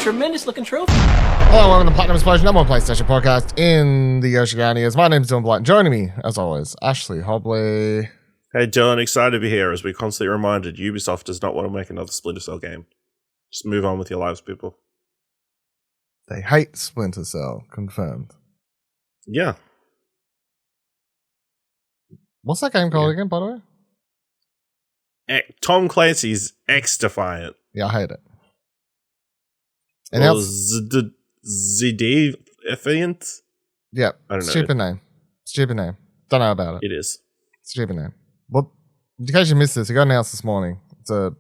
tremendous looking trophy. Hello, welcome to Platinum Explosion, number one PlayStation podcast in the Oceanias. My name is Dylan Blight. Joining me, as always, Ashley Hobley. Hey Dylan, excited to be here as we constantly reminded Ubisoft does not want to make another Splinter Cell game. Just move on with your lives, people. They hate Splinter Cell, confirmed. Yeah. What's that game called again, by the way? Tom Clancy's X-Defiant. Yeah, I hate it. And or Zdefiant? Yeah, I don't know. Stupid name. Stupid name. Don't know about it. It is. Stupid name. Well, in case you missed this, it got announced this morning. It's a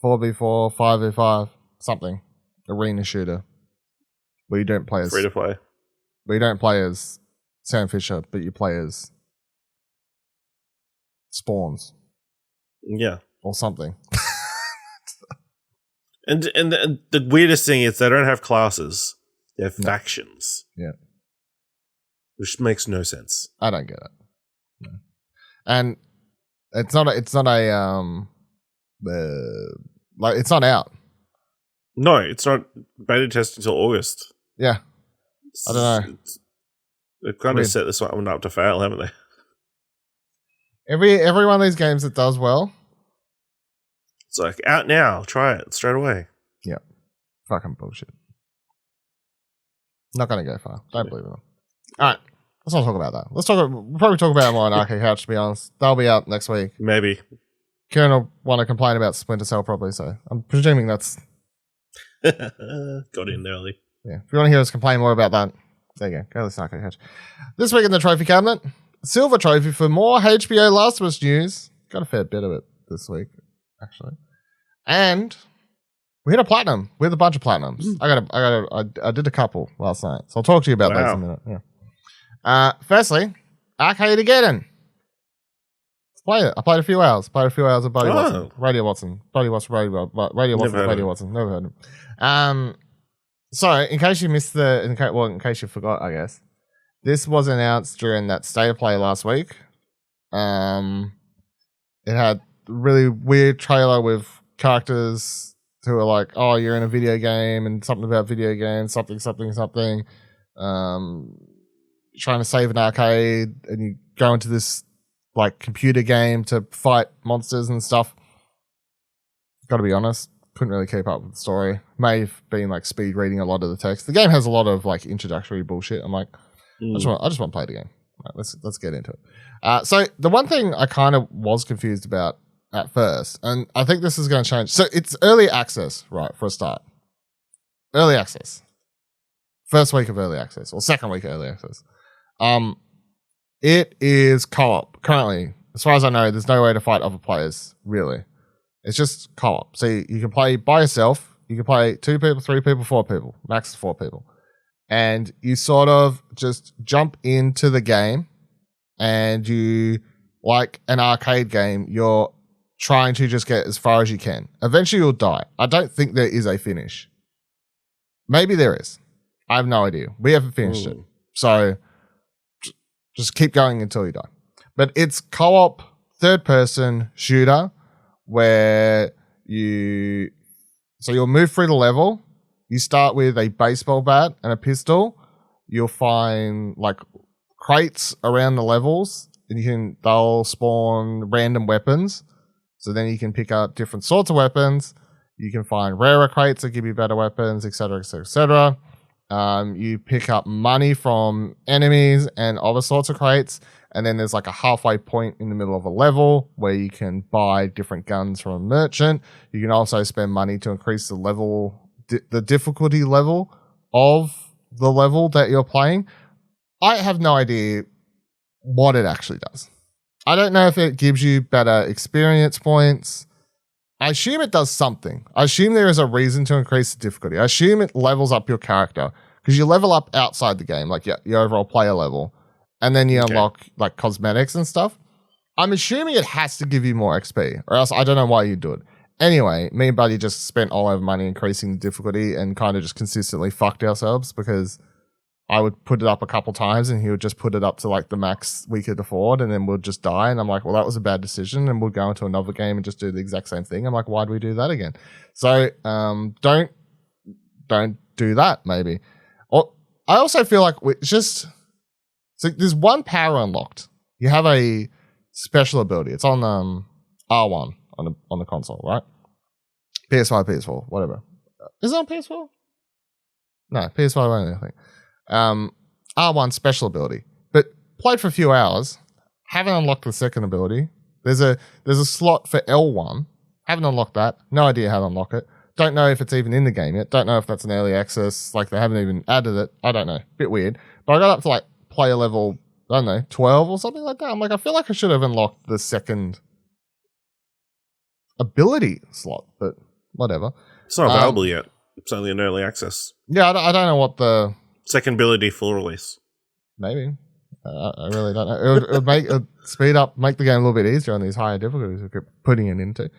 4v4, 5v5, something. Arena shooter. Where you don't play as... Free to play. Where you don't play as Sam Fisher, but you play as... Spawns. Yeah. Or something. And the weirdest thing is they don't have classes. They have factions. Yeah. Which makes no sense. I don't get it. No. And it's not it's not out. No, it's not beta test until August. Yeah. I don't know. They've kind of set this one up to fail, haven't they? Every one of these games that does well, it's like, out now, try it straight away. Yeah. Fucking bullshit. Not going to go far. Don't believe it. All right. Let's not talk about that. We'll probably talk about it more on Arcade Couch, to be honest. That'll be out next week. Maybe. Kieran will want to complain about Splinter Cell probably, so I'm presuming that's... Got in early. Yeah. If you want to hear us complain more about that, there you go. Go listen to Arcade Couch. This week in the trophy cabinet, silver trophy for more HBO Last of Us news. Got a fair bit of it this week, actually. And we hit a platinum. We had a bunch of platinums. I did a couple last night, so I'll talk to you about those in a minute. Yeah. Firstly, Arcadegeddon. Let's play it. I played a few hours. of Buddy Watson. Radio Watson. Buddy Watson. Radio Watson. Radio Watson. Never heard of him. So, in case you missed in case you forgot, I guess, this was announced during that State of Play last week. It had a really weird trailer with characters who are like, oh, you're in a video game and something about video games, something. Trying to save an arcade and you go into this like computer game to fight monsters and stuff. Gotta be honest, couldn't really keep up with the story. May have been like speed reading a lot of the text. The game has a lot of like introductory bullshit. I'm like, I just want to play the game. Right, let's get into it. So the one thing I kind of was confused about at first, and I think this is going to change. So it's early access, right, for a start. Early access. First week of early access, or second week of early access. It is co-op. Currently, as far as I know, there's no way to fight other players, really. It's just co-op. So you can play by yourself. You can play 2 people, 3 people, 4 people. Max is 4 people. And you sort of just jump into the game and you, like an arcade game, you're trying to just get as far as you can. Eventually you'll die. I don't think there is a finish. Maybe there is. I have no idea. We haven't finished it. So just keep going until you die. But it's co-op third-person shooter where you'll move through the level. You start with a baseball bat and a pistol. You'll find like crates around the levels, and they'll spawn random weapons. So then you can pick up different sorts of weapons. You can find rarer crates that give you better weapons, etc., etc., etc. You pick up money from enemies and other sorts of crates. And then there's like a halfway point in the middle of a level where you can buy different guns from a merchant. You can also spend money to increase the difficulty level of the level that you're playing. I have no idea what it actually does. I don't know if it gives you better experience points. I assume it does something. I assume there is a reason to increase the difficulty. I assume it levels up your character because you level up outside the game, like your overall player level, and then you unlock like cosmetics and stuff. I'm assuming it has to give you more XP, or else I don't know why you do it. Anyway, me and Buddy just spent all our money increasing the difficulty and kind of just consistently fucked ourselves because I would put it up a couple times and he would just put it up to like the max we could afford and then we'll just die. And I'm like, well, that was a bad decision. And we'll go into another game and just do the exact same thing. I'm like, why do we do that again? So don't don't do that maybe. Or I also feel like so there's one power unlocked. You have a special ability. It's on R1 on the console, right? PS5, PS4, whatever. Is it on PS4? No, PS5 only, I think. R1 special ability. But played for a few hours, haven't unlocked the second ability. There's a slot for L1. Haven't unlocked that. No idea how to unlock it. Don't know if it's even in the game yet. Don't know if that's an early access. Like, they haven't even added it. I don't know. Bit weird. But I got up to, like, player level, I don't know, 12 or something like that. I'm like, I feel like I should have unlocked the second ability slot, but whatever. It's not available yet. It's only an early access. Yeah, I don't know what the... Second ability full release. Maybe. I really don't know. It would speed up, make the game a little bit easier on these higher difficulties we keep putting it into.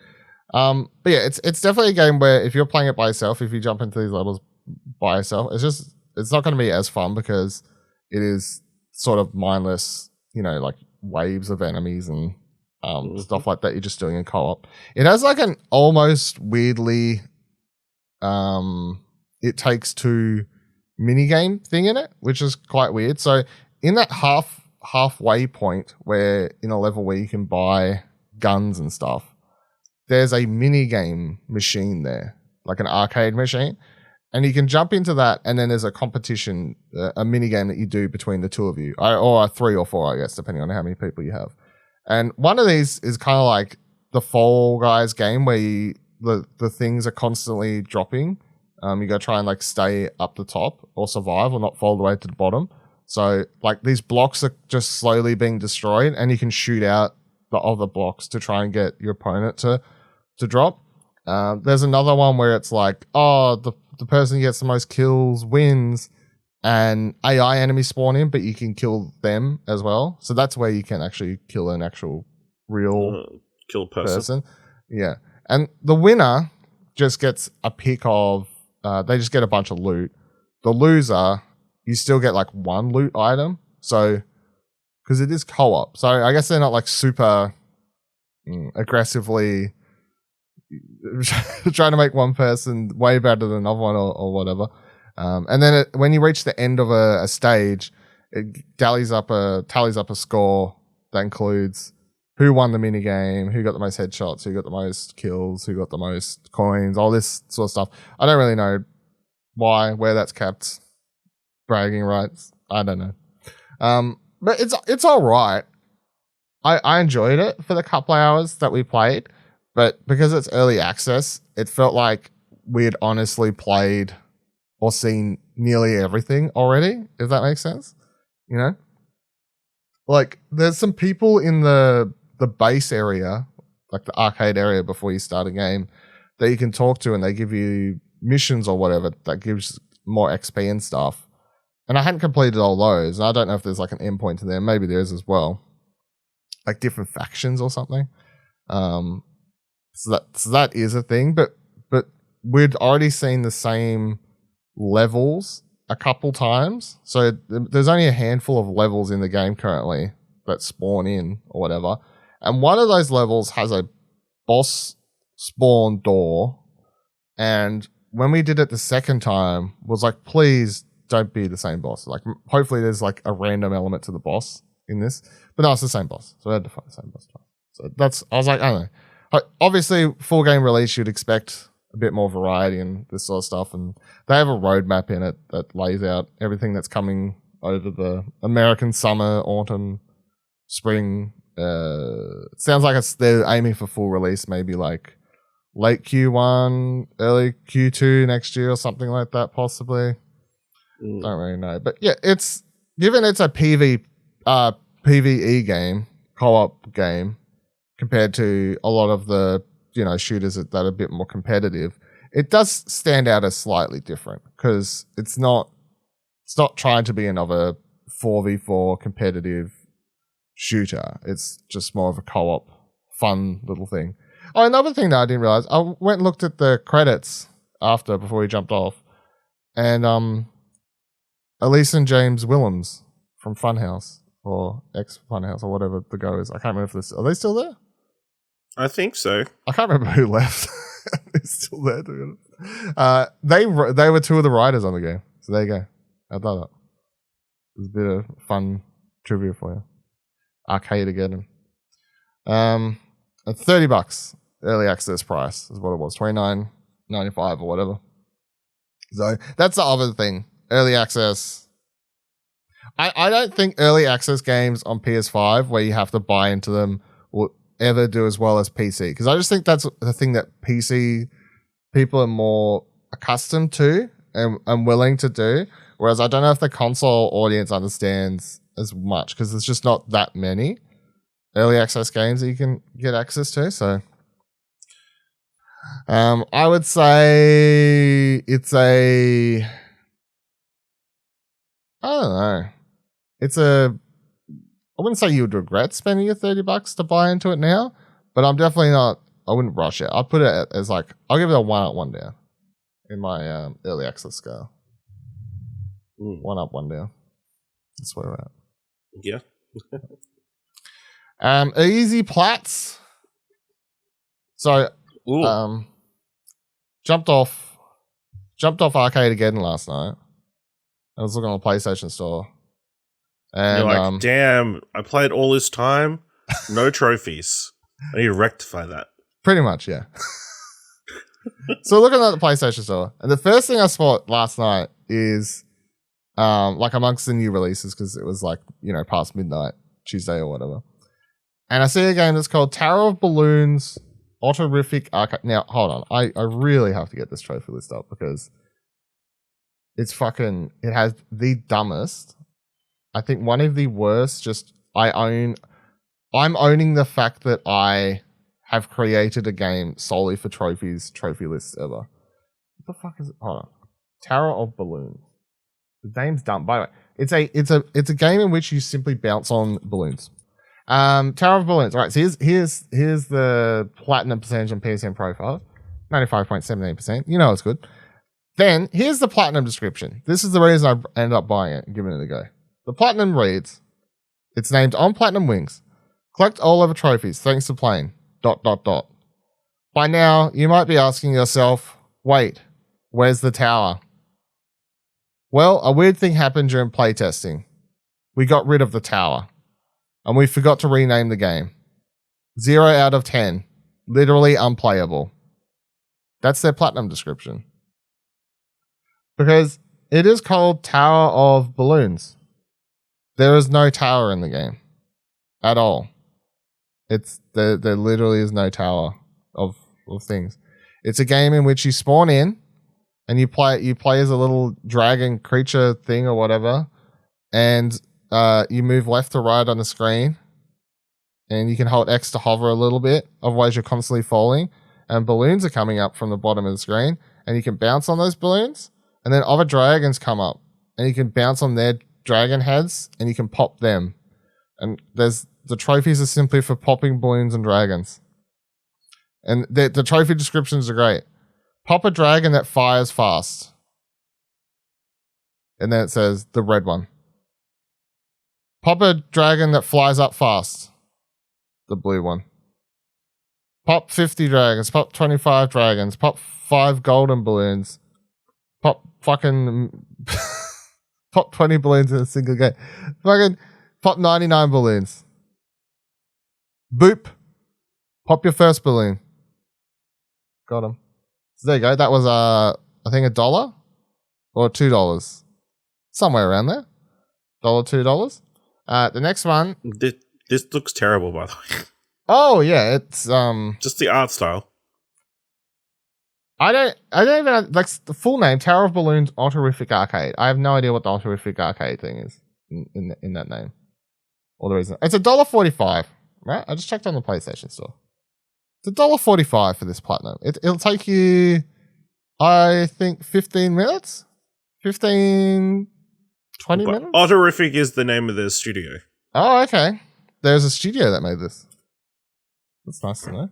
But yeah, it's definitely a game where if you're playing it by yourself, if you jump into these levels by yourself, it's not going to be as fun because it is sort of mindless, like waves of enemies and stuff like that you're just doing in co-op. It has like an almost weirdly It Takes Two minigame thing in it, which is quite weird. So in that halfway point where in a level where you can buy guns and stuff, there's a minigame machine there, like an arcade machine. And you can jump into that, and then there's a competition, a minigame that you do between the two of you, or 3 or 4, I guess, depending on how many people you have. And one of these is kind of like the Fall Guys game where the things are constantly dropping. You got to try and like stay up the top or survive or not fall all the way to the bottom. So like these blocks are just slowly being destroyed, and you can shoot out the other blocks to try and get your opponent to drop. There's another one where it's like, the person who gets the most kills wins, and AI enemies spawn in, but you can kill them as well. So that's where you can actually kill an actual real kill person. Yeah. And the winner just gets a pick of, they just get a bunch of loot. The loser, you still get like one loot item. So, because it is co-op. So I guess they're not like super aggressively trying to make one person way better than another one or whatever. And then when you reach the end of a stage, it tallies up a score that includes who won the minigame, who got the most headshots, who got the most kills, who got the most coins, all this sort of stuff. I don't really know where that's kept. Bragging rights. I don't know. But it's all right. I enjoyed it for the couple hours that we played. But because it's early access, it felt like we had honestly played or seen nearly everything already, if that makes sense. Like, there's some people in the base area, like the arcade area before you start a game, that you can talk to, and they give you missions or whatever that gives more XP and stuff. And I hadn't completed all those. And I don't know if there's like an endpoint to them. Maybe there is as well. Like different factions or something. So that is a thing, but we'd already seen the same levels a couple times. So there's only a handful of levels in the game currently that spawn in or whatever. And one of those levels has a boss spawn door. And when we did it the second time, was like, please don't be the same boss. Like, hopefully there's like a random element to the boss in this. But no, it's the same boss. So I had to find the same boss twice. So I was like, I don't know. Obviously, full game release, you'd expect a bit more variety and this sort of stuff. And they have a roadmap in it that lays out everything that's coming over the American summer, autumn, spring. It sounds like they're aiming for full release, maybe like late Q1, early Q2 next year or something like that, possibly. Don't really know. But yeah, given it's a PvE game, co-op game, compared to a lot of the shooters that are a bit more competitive, it does stand out as slightly different because it's not trying to be another 4v4 competitive shooter. It's just more of a co-op fun little thing. Oh, another thing that I didn't realize, I went and looked at the credits before we jumped off, and Elise and James Willems from Funhouse or ex Funhouse or whatever the go is. I can't remember if are they still there? I think so. I can't remember who left. It's still there. They were two of the writers on the game. So there you go. I thought that. There's a bit of fun trivia for you. Arcadegeddon. At $30 early access price is what it was. $29.95 or whatever. So that's the other thing. Early access. I don't think early access games on PS5 where you have to buy into them will ever do as well as PC. Because I just think that's the thing that PC people are more accustomed to and willing to do. Whereas I don't know if the console audience understands as much because there's just not that many early access games that you can get access to. So I would say it's I don't know. I wouldn't say you would regret spending your $30 to buy into it now, but I'm definitely not, I wouldn't rush it. I'd put it as like, I'll give it a 1 up, 1 down in my early access scale. 1 up, 1 down. That's where we're at. Yeah. Easy plats. So, jumped off Arcadegeddon last night. I was looking on the PlayStation Store. And you're like, damn, I played all this time, no trophies. I need to rectify that. Pretty much, yeah. So looking at the PlayStation Store, and the first thing I spotted last night is like amongst the new releases, because it was like, past midnight, Tuesday or whatever. And I see a game that's called Tower of Balloons Autorific Arcade. Now, hold on. I really have to get this trophy list up because it has the dumbest, I think one of the worst, I'm owning the fact that I have created a game solely for trophy lists ever. What the fuck is it? Hold on. Tower of Balloons. The name's dumb. By the way, it's a game in which you simply bounce on balloons. Tower of Balloons. All right, so here's the platinum percentage on PSN profile. 95.78%. You know it's good. Then here's the platinum description. This is the reason I ended up buying it and giving it a go. The platinum reads, it's named On Platinum Wings. Collect all over trophies thanks to playing ... By now, you might be asking yourself, wait, where's the tower? Well, a weird thing happened during playtesting. We got rid of the tower. And we forgot to rename the game. 0 out of 10. Literally unplayable. That's their platinum description. Because it is called Tower of Balloons. There is no tower in the game. At all. There literally is no tower of things. It's a game in which you spawn in and you play as a little dragon creature thing or whatever, and you move left to right on the screen, and you can hold X to hover a little bit, otherwise you're constantly falling, and balloons are coming up from the bottom of the screen, and you can bounce on those balloons, and then other dragons come up, and you can bounce on their dragon heads, and you can pop them. And the trophies are simply for popping balloons and dragons. And the trophy descriptions are great. Pop a dragon that fires fast. And then it says the red one. Pop a dragon that flies up fast. The blue one. Pop 50 dragons. Pop 25 dragons. Pop 5 golden balloons. Pop fucking... Pop 20 balloons in a single game. Fucking pop 99 balloons. Boop. Pop your first balloon. Got him. So there you go. That was, I think $1 or $2. Somewhere around there. $2. The next one. This looks terrible, by the way. Oh, yeah. It's, just the art style. I don't even know, like the full name, Tower of Balloons Autorific Arcade. I have no idea what the Autorific Arcade thing is in that name. Or the reason. It's $1.45, right? I just checked on the PlayStation Store. It's $1.45 for this platinum. It'll take you, I think, 15 minutes? 15, 20 minutes? Autorific is the name of the studio. Oh, okay. There's a studio that made this. That's nice to know.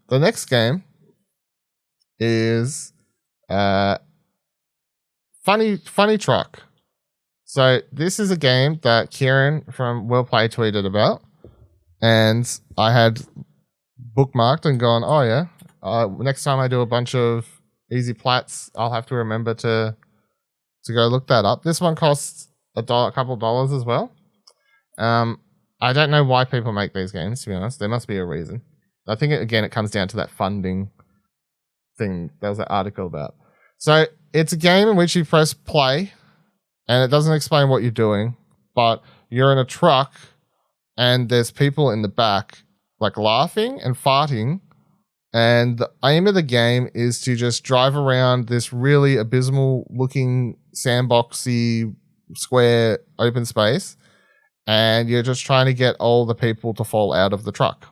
The next game is Funny Truck. So this is a game that Kieran from Well Play tweeted about, and I had bookmarked and gone, oh yeah, next time I do a bunch of easy plats. I'll have to remember to go look that up. This one costs a couple dollars as well. I don't know why people make these games, to be honest. There must be a reason. I think, it comes down to that funding thing. There was an article about. So it's a game in which you press play, and it doesn't explain what you're doing, but you're in a truck, and there's people in the back, like laughing and farting, and the aim of the game is to just drive around this really abysmal-looking sandboxy square open space, and you're just trying to get all the people to fall out of the truck.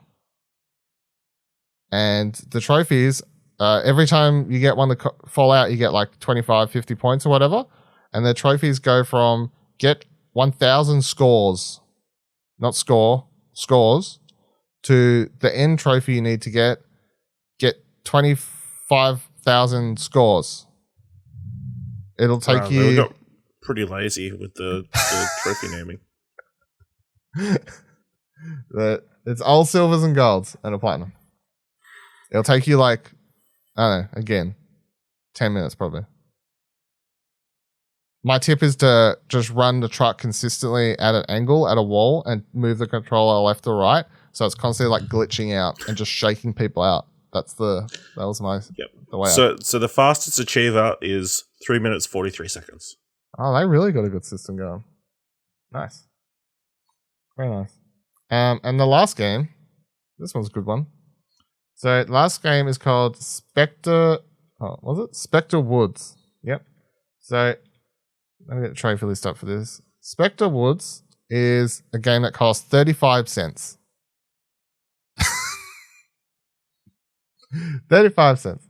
And the trophies, every time you get one to fall out, you get like 25, 50 points or whatever. And the trophies go from get 1,000 scores, not scores, to the end trophy you need to get 25,000 scores. It'll take you... They got pretty lazy with the trophy naming. It's all silvers and golds and a platinum. It'll take you like, I don't know, again, 10 minutes probably. My tip is to just run the truck consistently at an angle, at a wall, and move the controller left or right. So it's constantly like glitching out and just shaking people out. That was my the way. So the fastest achiever is 3 minutes 43 seconds. Oh, they really got a good system going. Nice. Very nice. And the last game, this one's a good one. So the last game is called Spectrewoods. Yep. So let me get the trophy list up for this. Spectrewoods is a game that costs 35 cents. 35 cents.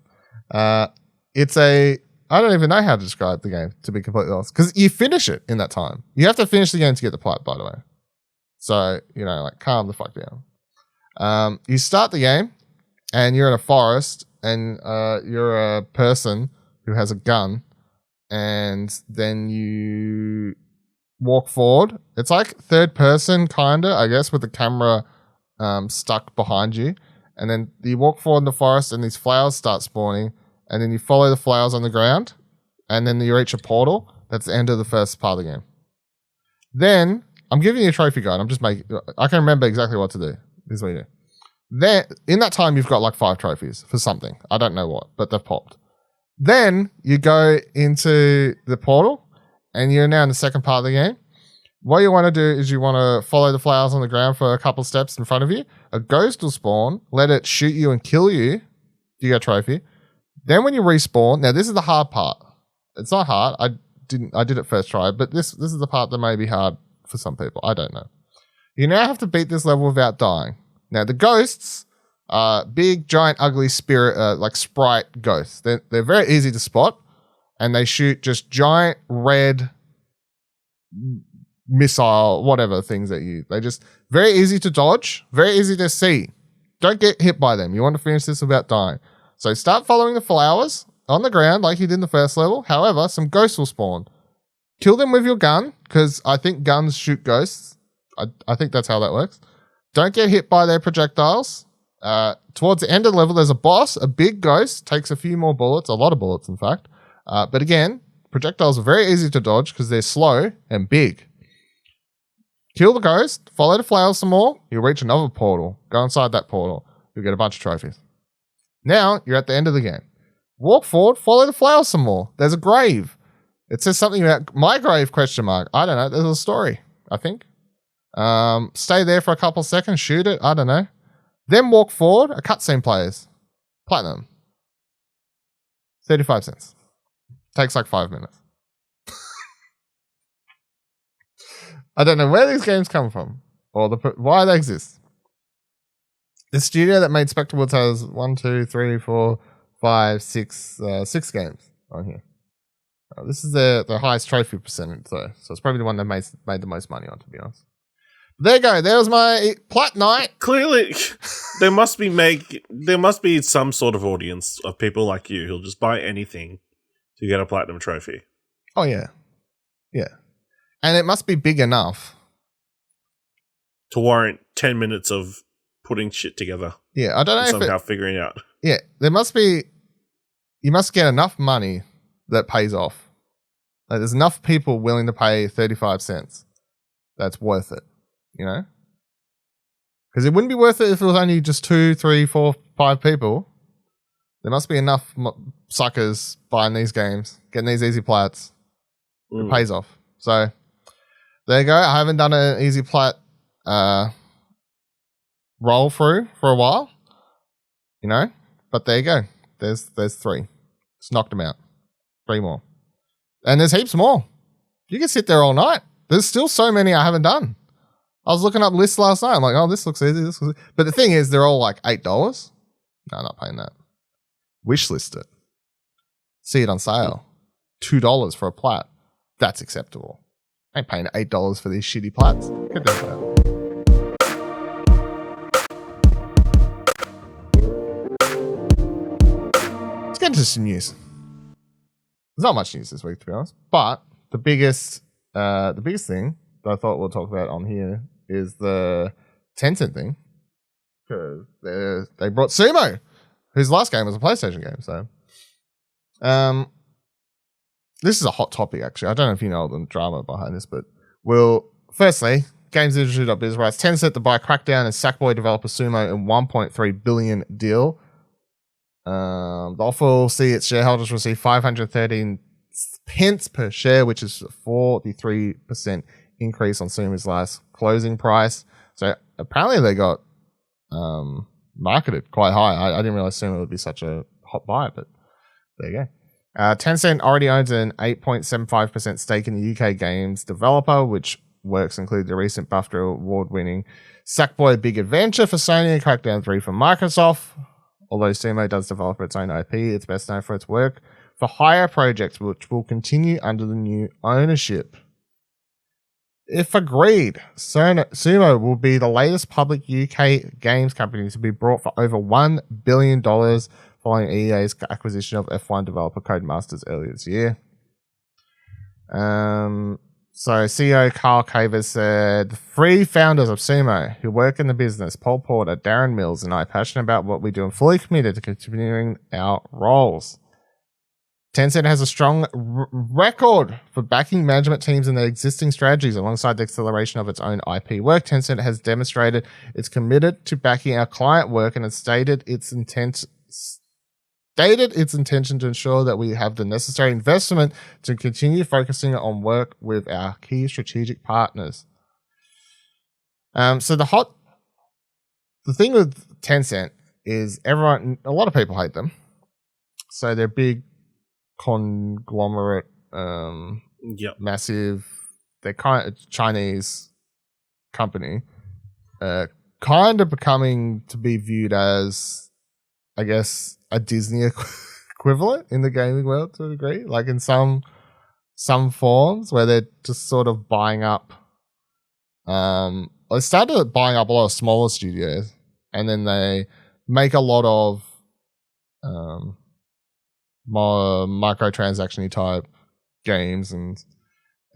It's I don't even know how to describe the game, to be completely honest, because you finish it in that time. You have to finish the game to get the plat, by the way. So, like, calm the fuck down. You start the game, and you're in a forest, and you're a person who has a gun, and then you walk forward. It's like third person, kind of, I guess, with the camera stuck behind you. And then you walk forward in the forest, and these flowers start spawning, and then you follow the flowers on the ground, and then you reach a portal. That's the end of the first part of the game. Then, I'm giving you a trophy guide. I can remember exactly what to do. This is what you do. Then, in that time, you've got like 5 trophies for something. I don't know what, but they've popped. Then, you go into the portal, and you're now in the second part of the game. What you want to do is you want to follow the flowers on the ground for a couple steps in front of you. A ghost will spawn, let it shoot you and kill you. You get a trophy. Then when you respawn, now this is the hard part. It's not hard. I did it first try, but this is the part that may be hard for some people. I don't know. You now have to beat this level without dying. Now the ghosts are big, giant, ugly spirit, like sprite ghosts. They're very easy to spot, and they shoot just giant red missile, whatever things at you. They just very easy to dodge, very easy to see. Don't get hit by them. You want to finish this without dying. So start following the flowers on the ground like you did in the first level. However, some ghosts will spawn. Kill them with your gun, because I think guns shoot ghosts. I think that's how that works. Don't get hit by their projectiles. Towards the end of the level, there's a boss, a big ghost, takes a few more bullets, a lot of bullets, in fact. But again, projectiles are very easy to dodge because they're slow and big. Kill the ghost, follow the flowers some more, you'll reach another portal. Go inside that portal. You'll get a bunch of trophies. Now, you're at the end of the game. Walk forward, follow the flowers some more. There's a grave. It says something about my grave, question mark. I don't know. There's a story, I think. Stay there for a couple seconds, shoot it. I don't know. Then walk forward, a cutscene plays. Platinum. 35 cents. Takes like 5 minutes. I don't know where these games come from or why they exist. The studio that made Spectrewoods has 1, 2, 3, 4, 5, 6 games on here. This is the highest trophy percentage though, so it's probably the one that made the most money on, to be honest. But there you go. There was my Plat Night. Clearly, there must be some sort of audience of people like you who'll just buy anything to get a platinum trophy. Oh yeah, yeah. And it must be big enough to warrant 10 minutes of putting shit together. Yeah, I don't know somehow figuring out. Yeah, there must be. you must get enough money that pays off. Like, there's enough people willing to pay 35 cents. That's worth it, you know? Because it wouldn't be worth it if it was only just 2, 3, 4, 5 people. There must be enough suckers buying these games, getting these easy plats. It pays off. So there you go. I haven't done an easy plat roll through for a while, you know, but there you go. There's 3. Just knocked them out. 3 more. And there's heaps more. You can sit there all night. There's still so many I haven't done. I was looking up lists last night. I'm like, oh, this looks easy. This looks easy. But the thing is, they're all like $8. No, I'm not paying that. Wishlist it. See it on sale. $2 for a plat. That's acceptable. I ain't paying $8 for these shitty plats. Get that out. Let's get into some news. There's not much news this week, to be honest. But the biggest thing that I thought we'll talk about on here is the Tencent thing. Because they brought Sumo, whose last game was a PlayStation game. So, this is a hot topic, actually. I don't know if you know the drama behind this, but firstly, GamesIndustry.biz writes Tencent to buy Crackdown and Sackboy developer Sumo in $1.3 billion deal. The offer will see its shareholders receive 513 pence per share, which is a 43% increase on Sumo's last closing price. So apparently they got marketed quite high. I didn't realize Sumo would be such a hot buy, but there you go. Tencent already owns an 8.75% stake in the UK games developer, which works include the recent BAFTA award-winning Sackboy Big Adventure for Sony and Crackdown 3 for Microsoft. Although Sumo does develop its own IP, it's best known for its work for hire projects, which will continue under the new ownership. If agreed, Sumo will be the latest public UK games company to be brought for over $1 billion following EA's acquisition of F1 developer Codemasters earlier this year. So CEO Carl Cavers said, the 3 founders of Sumo who work in the business, Paul Porter, Darren Mills, and I, are passionate about what we do and fully committed to continuing our roles. Tencent has a strong record for backing management teams and their existing strategies alongside the acceleration of its own IP work. Tencent has demonstrated it's committed to backing our client work and has stated its intention to ensure that we have the necessary investment to continue focusing on work with our key strategic partners. So the thing with Tencent is a lot of people hate them. So they're big conglomerate, massive, they're kind of Chinese company, kind of becoming to be viewed as, I guess, a Disney equivalent in the gaming world to a degree, like in some forms where they're just sort of buying up. They started buying up a lot of smaller studios, and then they make a lot of more microtransaction-y type games and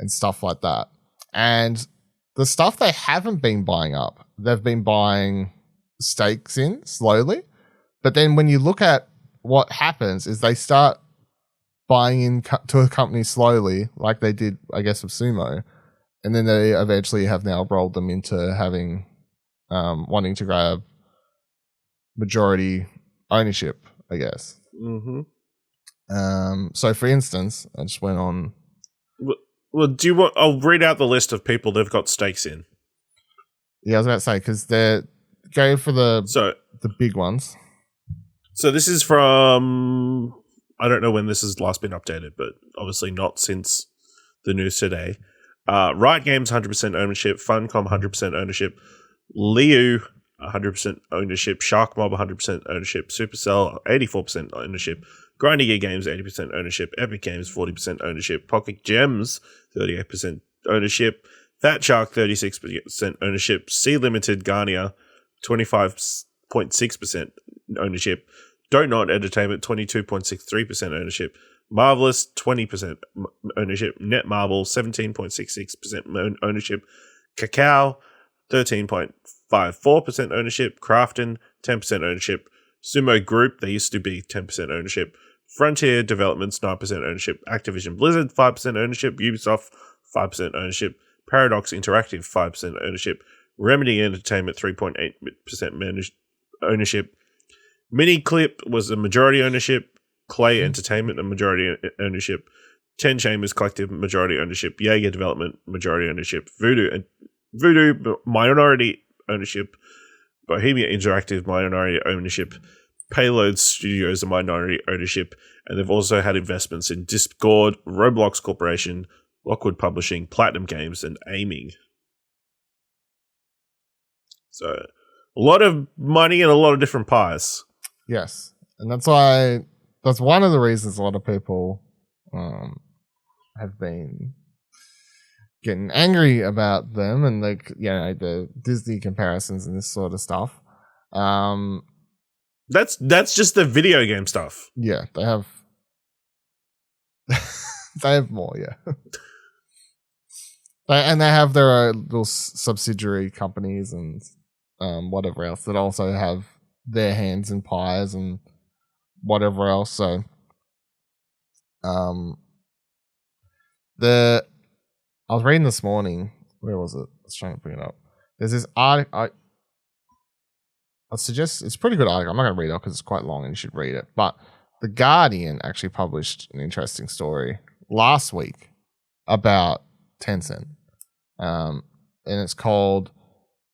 stuff like that. And the stuff they haven't been buying up, they've been buying stakes in slowly. But then when you look at what happens is they start buying in to a company slowly, like they did, I guess, with Sumo. And then they eventually have now rolled them into having, wanting to grab majority ownership, I guess. Mm-hmm. So for instance, I just went on. Well, do you want? I'll read out the list of people they've got stakes in. Yeah, I was about to say, because they're go for the big ones. So this is from, I don't know when this has last been updated, but obviously not since the news today. Riot Games 100% ownership, Funcom 100% ownership, Liu 100% ownership, Sharkmob 100% ownership, Supercell 84% ownership, Grinding Games 80% ownership, Epic Games 40% ownership, Pocket Gems 38% ownership, Fat Shark 36% ownership, Sea Limited Garnia 25.6% ownership, Donut Entertainment 22.63% ownership, Marvelous 20% ownership, Netmarble 17.66% ownership, Kakao 13.54% ownership, Krafton 10% ownership, Sumo Group, they used to be 10% ownership, Frontier Developments 9% ownership, Activision Blizzard 5% ownership, Ubisoft 5% ownership, Paradox Interactive 5% ownership, Remedy Entertainment 3.8% ownership, Miniclip was a majority ownership, Clay Entertainment a majority ownership, 10 Chambers Collective majority ownership, Jaeger Development majority ownership, Voodoo minority ownership, Bohemia Interactive minority ownership, Payload Studios a minority ownership, and they've also had investments in Discord, Roblox Corporation, Lockwood Publishing, Platinum Games, and Aiming. So a lot of money and a lot of different pies. Yes, and that's one of the reasons a lot of people have been getting angry about them and the Disney comparisons and this sort of stuff. That's just the video game stuff. Yeah, they have they have more, yeah. And they have their own little subsidiary companies and whatever else that also have their hands in pies and whatever else. So I was reading this morning. Where was it? I was trying to bring it up. There's this article. I suggest it's a pretty good article. I'm not going to read it because it's quite long and you should read it. But The Guardian actually published an interesting story last week about Tencent. And it's called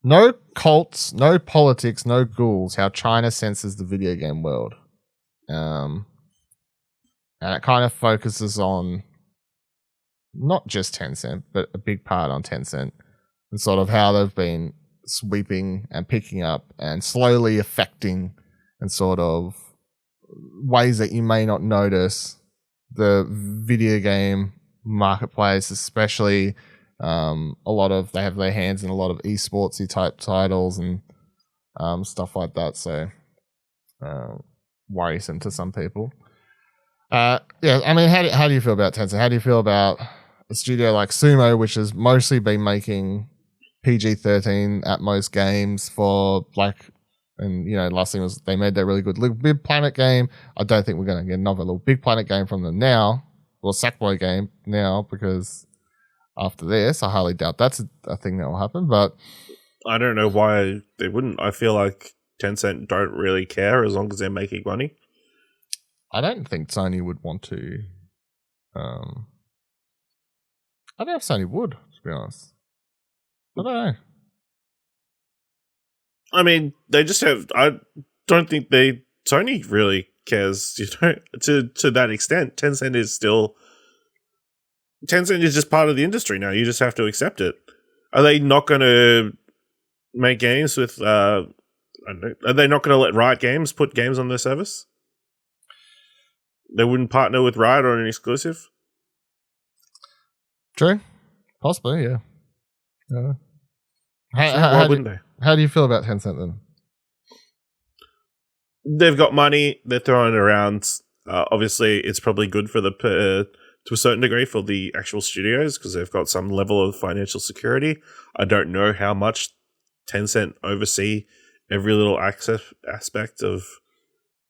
No Cults, No Politics, No Ghouls, How China Censors the Video Game World. And it kind of focuses on not just Tencent, but a big part on Tencent and sort of how they've been sweeping and picking up and slowly affecting and sort of ways that you may not notice the video game marketplace, especially they have their hands in a lot of esportsy type titles and stuff like that. So worrisome to some people. Yeah, I mean, how do you feel about Tencent? How do you feel about a studio like Sumo, which has mostly been making PG-13 at most games for and last thing was they made that really good Little Big Planet game. I don't think we're going to get another Little Big Planet game from them now, or Sackboy game now, because after this, I highly doubt that's a thing that will happen. But I don't know why they wouldn't. I feel like Tencent don't really care as long as they're making money. I don't think Sony would want to. I don't know if Sony would, to be honest. I don't know. I mean, they just have. I don't think Sony really cares. To that extent. Tencent is just part of the industry now. You just have to accept it. Are they not going to make games with? I don't know. Are they not going to let Riot Games put games on their service? They wouldn't partner with Riot on an exclusive? True. Possibly, yeah. Why wouldn't they? How do you feel about Tencent then? They've got money. They're throwing it around. Obviously, it's probably good for to a certain degree for the actual studios because they've got some level of financial security. I don't know how much Tencent oversee every little aspect of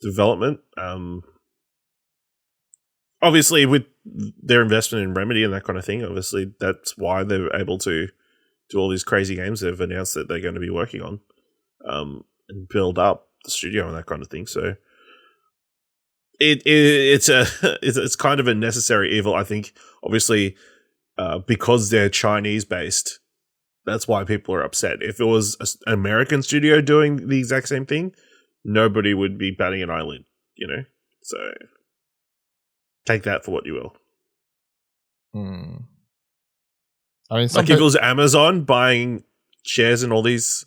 development. Obviously, with their investment in Remedy and that kind of thing, obviously that's why they're able to do all these crazy games they've announced that they're going to be working on, and build up the studio and that kind of thing. So it's kind of a necessary evil, I think. Obviously, because they're Chinese based, that's why people are upset. If it was an American studio doing the exact same thing, nobody would be batting an eyelid, So take that for what you will. I mean, if it was Amazon buying shares in all these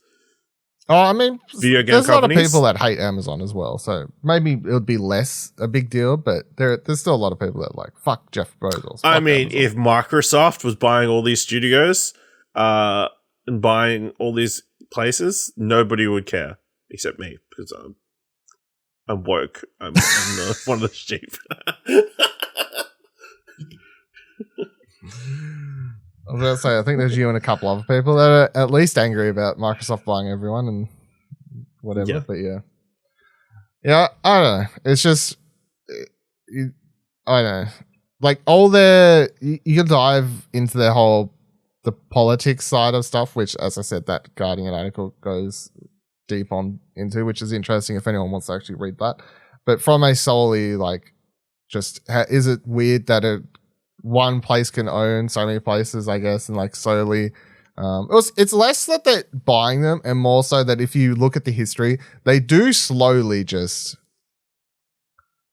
video game there's companies. A lot of people that hate Amazon as well, so maybe it would be less a big deal, but there's still a lot of people that fuck Jeff Bezos. I mean, Amazon. If Microsoft was buying all these studios and buying all these places, nobody would care except me because I'm woke. I'm one of the sheep. I was going to say, I think there's you and a couple other people that are at least angry about Microsoft buying everyone and whatever. Yeah. But yeah, I don't know. It's just I don't know, like all you can dive into the politics side of stuff, which, as I said, that Guardian article goes deep on into, which is interesting if anyone wants to actually read that. But from a solely like, just is it weird that one place can own so many places, I guess, and like solely. It's less that they're buying them and more so that if you look at the history, they do slowly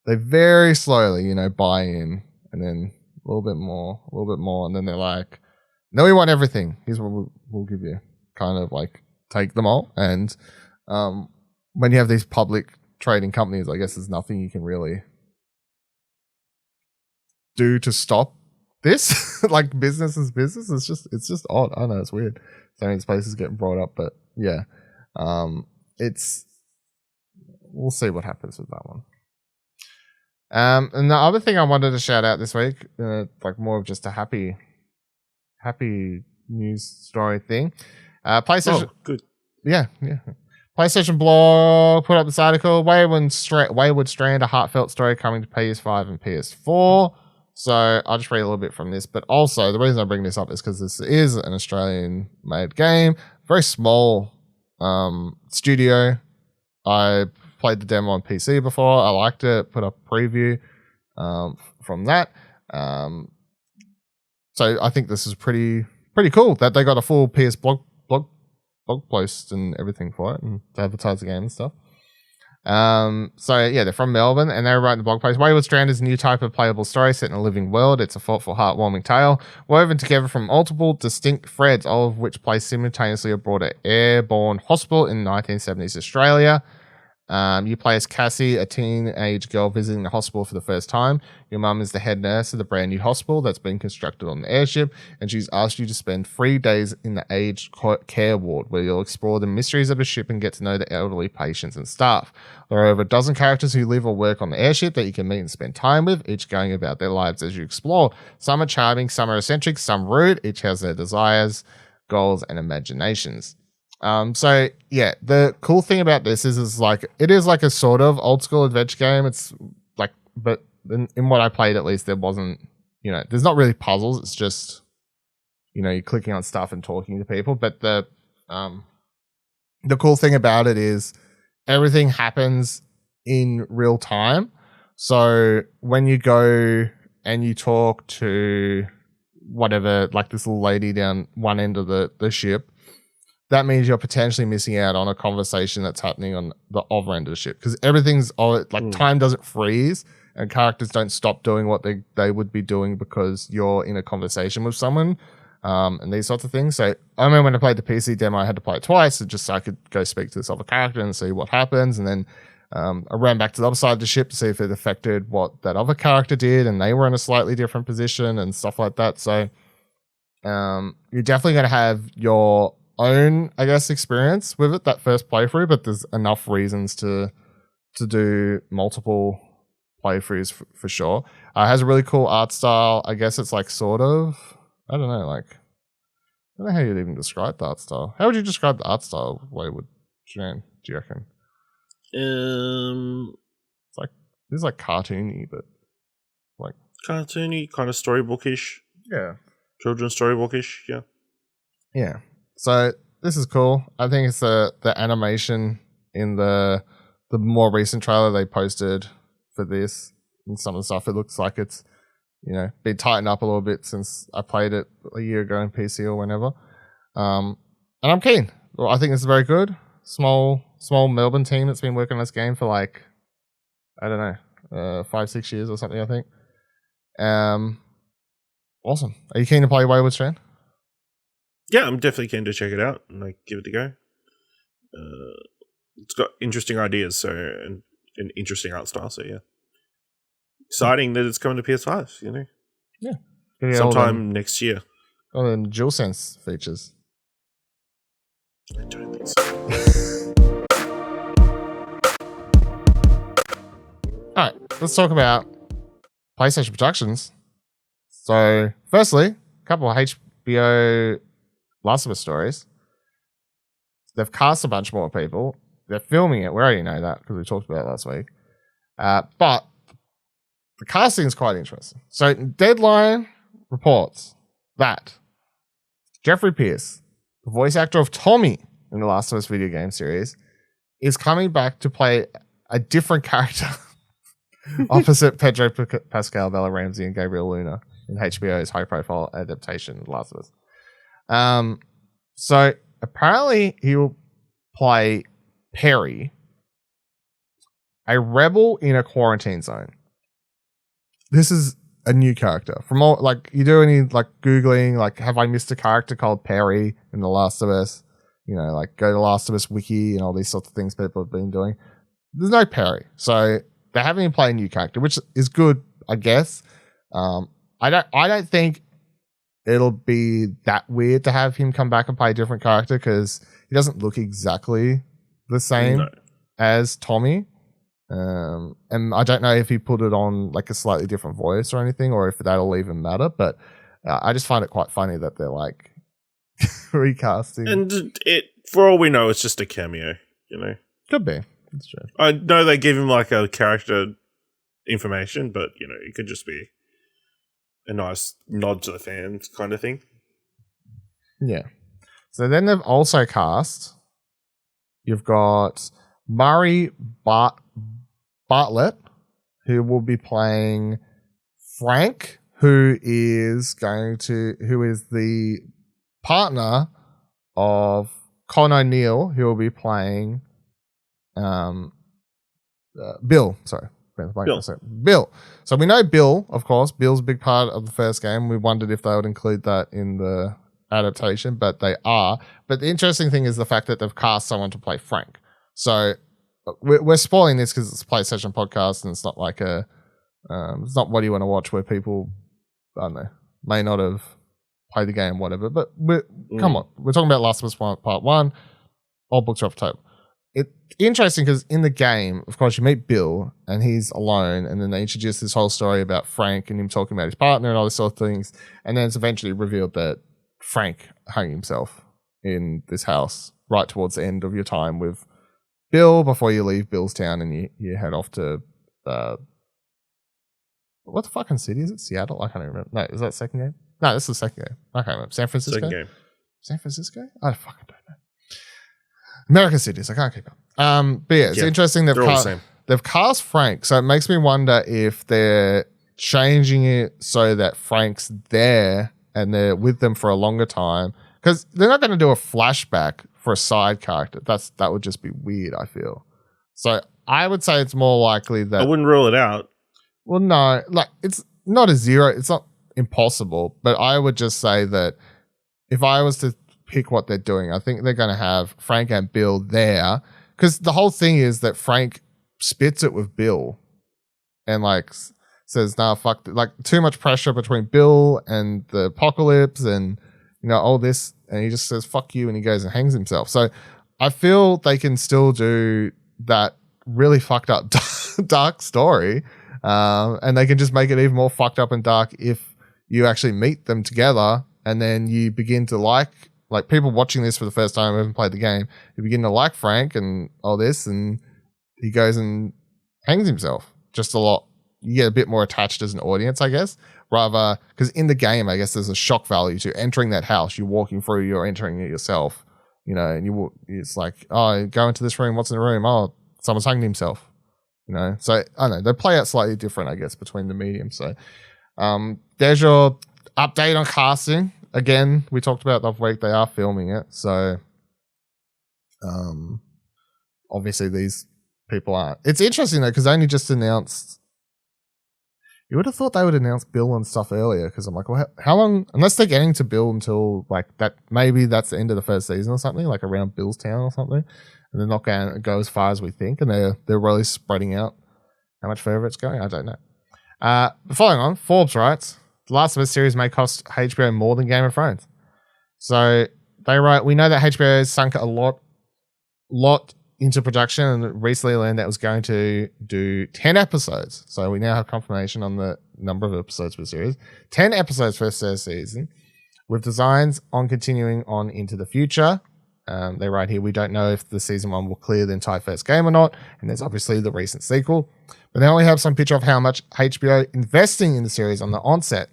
they very slowly, buy in and then a little bit more. And then they're like, no, we want everything. Here's what we'll give you. Kind of like take them all. And when you have these public trading companies, I guess there's nothing you can really do to stop this. Like business is business. It's just odd. I know it's weird. So many places getting brought up, but yeah, we'll see what happens with that one. And the other thing I wanted to shout out this week, like more of just a happy news story thing. PlayStation. Oh, good. Yeah. PlayStation blog put up this article. Wayward Strand, a heartfelt story coming to PS5 and PS4. So I'll just read a little bit from this. But also, the reason I bring this up is because this is an Australian-made game. Very small studio. I played the demo on PC before. I liked it. Put up a preview from that. So I think this is pretty cool that they got a full PS blog post and everything for it and to advertise the game and stuff. So yeah, they're from Melbourne and they were writing the blog post. Wayward Strand is a new type of playable story set in a living world. It's a thoughtful, heartwarming tale woven together from multiple distinct threads, all of which play simultaneously aboard an airborne hospital in 1970s Australia. You play as Cassie, a teenage girl visiting the hospital for the first time. Your mum is the head nurse of the brand new hospital that's been constructed on the airship, and she's asked you to spend 3 days in the aged care ward, where you'll explore the mysteries of the ship and get to know the elderly patients and staff. There are over a dozen characters who live or work on the airship that you can meet and spend time with, each going about their lives as you explore. Some are charming, some are eccentric, some rude. Each has their desires, goals, and imaginations. So yeah, the cool thing about this is like it is like a sort of old school adventure game. It's like, but in what I played at least, there wasn't, there's not really puzzles. It's just, you're clicking on stuff and talking to people. But the cool thing about it is everything happens in real time. So when you go and you talk to whatever, like this little lady down one end of the ship, that means you're potentially missing out on a conversation that's happening on the other end of the ship because everything's time doesn't freeze and characters don't stop doing what they would be doing because you're in a conversation with someone and these sorts of things. So I remember when I played the PC demo, I had to play it twice just so I could go speak to this other character and see what happens. And then I ran back to the other side of the ship to see if it affected what that other character did, and they were in a slightly different position and stuff like that. So you're definitely going to have your own, I guess, experience with it that first playthrough, but there's enough reasons to do multiple playthroughs for sure. It has a really cool art style. I guess it's like sort of, I don't know how you'd even describe the art style. How would you describe the art style of Wayward Strand, do you reckon? It's like cartoony, but like cartoony, kind of storybookish. Yeah. Children's storybookish, yeah. Yeah. So this is cool. I think it's the animation in the more recent trailer they posted for this and some of the stuff. It looks like it's been tightened up a little bit since I played it a year ago in PC or whenever. And I'm keen. Well, I think it's very good. Small Melbourne team that's been working on this game for like, I don't know, 5-6 years or something, I think. Awesome. Are you keen to play Wayward Strand? Yeah, I'm definitely keen to check it out and give it a go. It's got interesting ideas, and an interesting art style. So yeah, exciting that it's coming to PS5. Yeah, sometime next year. Oh, and DualSense features. I don't think so. All right, let's talk about PlayStation productions. So, firstly, a couple of HBO Last of Us stories. They've cast a bunch more people. They're filming it. We already know that because we talked about it last week. But the casting is quite interesting. So Deadline reports that Jeffrey Pierce, the voice actor of Tommy in the Last of Us video game series, is coming back to play a different character opposite Pedro Pascal, Bella Ramsey, and Gabriel Luna in HBO's high-profile adaptation of The Last of Us. So apparently he will play Perry, a rebel in a quarantine zone. This is a new character. From all, like, you do any like Googling, like, have I missed a character called Perry in The Last of Us? You know, like go to Last of Us Wiki and all these sorts of things people have been doing. There's no Perry. So they're having him play a new character, which is good, I guess. I don't think it'll be that weird to have him come back and play a different character because he doesn't look exactly the same as Tommy. And I don't know if he put it on like a slightly different voice or anything, or if that'll even matter. But I just find it quite funny that they're like recasting. And it, for all we know, it's just a cameo. You know, could be. That's true. I know they give him like a character information, but you know, it could just be a nice nod to the fans kind of thing. Yeah. So then they've also cast. You've got Murray Bartlett, who will be playing Frank, who is the partner of Con O'Neill, who will be playing Bill. Sorry. Bill. So we know Bill, of course. Bill's a big part of the first game. We wondered if they would include that in the adaptation, but they are. But the interesting thing is the fact that they've cast someone to play Frank. So we're spoiling this because it's a PlayStation podcast and it's not like it's not What Do You Want to Watch, where people, I don't know, may not have played the game, whatever. But come on, we're talking about Last of Us Part 1. All books are off the table. It's interesting because in the game, of course, you meet Bill and he's alone, and then they introduce this whole story about Frank and him talking about his partner and all these sort of things, and then it's eventually revealed that Frank hung himself in this house right towards the end of your time with Bill before you leave Bill's town and you head off to what the fucking city is it? Seattle? I can't even remember. No, is that the second game? No, this is the second game. I can't remember. San Francisco? Second game. San Francisco? I fucking don't know. American cities. I can't keep up. But yeah, it's interesting they've cast Frank, so it makes me wonder if they're changing it so that Frank's there and they're with them for a longer time, because they're not going to do a flashback for a side character. That would just be weird, I feel. So I would say it's more likely that I wouldn't rule it out. Well, no, like it's not a zero. It's not impossible, but I would just say that if I was to pick what they're doing, I think they're going to have Frank and Bill there, because the whole thing is that Frank spits it with Bill and like says, nah, fuck, like too much pressure between Bill and the apocalypse and, you know, all this. And he just says, fuck you. And he goes and hangs himself. So I feel they can still do that really fucked up dark story. And they can just make it even more fucked up and dark if you actually meet them together and then you begin to like people watching this for the first time who haven't played the game, you begin to like Frank and all this, and he goes and hangs himself just a lot. You get a bit more attached as an audience, I guess, rather, because in the game, I guess there's a shock value to entering that house. You're walking through, you're entering it yourself, you know, and it's like, oh, go into this room, what's in the room? Oh, someone's hanged himself, you know. So I don't know, they play out slightly different, I guess, between the mediums. So there's your update on casting. Again, we talked about the week they are filming it, so obviously these people aren't. It's interesting though, because they only just announced. You would have thought they would announce Bill and stuff earlier, because I'm like, well, how long? Unless they're getting to Bill until like that, maybe that's the end of the first season or something, like around Bill's town or something, and they're not going to go as far as we think, and they're really spreading out how much further it's going. I don't know. Following on, Forbes writes, The Last of Us series may cost HBO more than Game of Thrones. So they write, we know that HBO has sunk a lot into production and recently learned that it was going to do 10 episodes. So we now have confirmation on the number of episodes per series. 10 episodes for the first season, with designs on continuing on into the future. They write here, we don't know if the season 1 will clear the entire first game or not, and there's obviously the recent sequel. But now we have some picture of how much HBO investing in the series on the outset,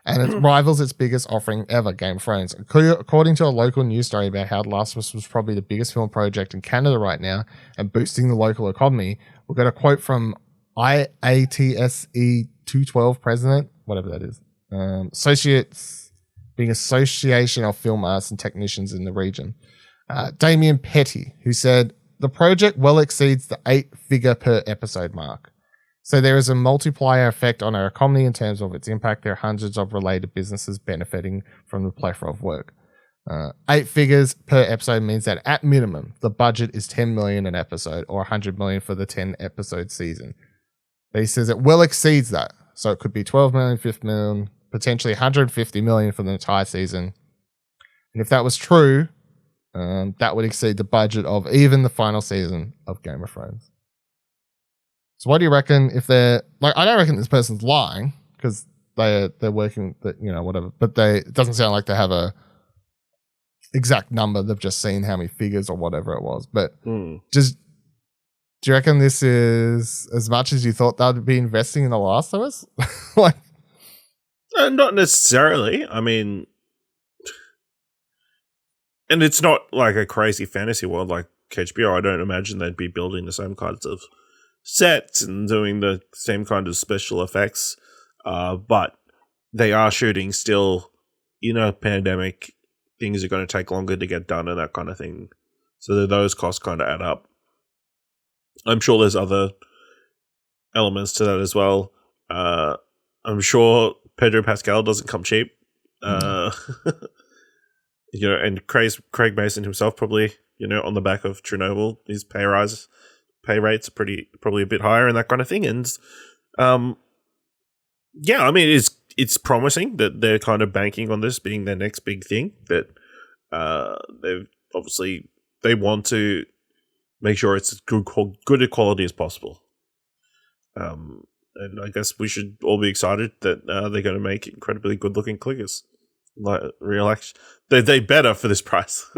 and it rivals its biggest offering ever, Game of Thrones. According to a local news story about how Last of Us was probably the biggest film project in Canada right now and boosting the local economy, we'll get a quote from IATSE 212 president, whatever that is, Association of Film Artists and Technicians in the region, Damien Petty, who said, the project well exceeds the 8-figure per episode mark. So there is a multiplier effect on our economy in terms of its impact. There are hundreds of related businesses benefiting from the plethora of work. 8 figures per episode means that at minimum, the budget is $10 million an episode or $100 million for the 10-episode season. But he says it well exceeds that. So it could be $12 million, $50 million, potentially $150 million for the entire season. And if that was true, that would exceed the budget of even the final season of Game of Thrones. So what do you reckon if they're like? I don't reckon this person's lying because they're working, whatever. But it doesn't sound like they have a exact number. They've just seen how many figures or whatever it was. But just do you reckon this is as much as you thought they would be investing in The Last of Us? Like, not necessarily. I mean, and it's not like a crazy fantasy world like HBO. I don't imagine they'd be building the same kinds of sets and doing the same kind of special effects, but they are shooting still in a pandemic. Things are going to take longer to get done and that kind of thing, so those costs kind of add up. I'm sure there's other elements to that as well. I'm sure Pedro Pascal doesn't come cheap. And Craig Mason himself probably, on the back of Chernobyl, his pay rates are probably a bit higher and that kind of thing. And I mean, it's promising that they're kind of banking on this being their next big thing. That they want to make sure it's as good a quality as possible. And I guess we should all be excited that they're going to make incredibly good-looking clickers. Like real action, they better for this price.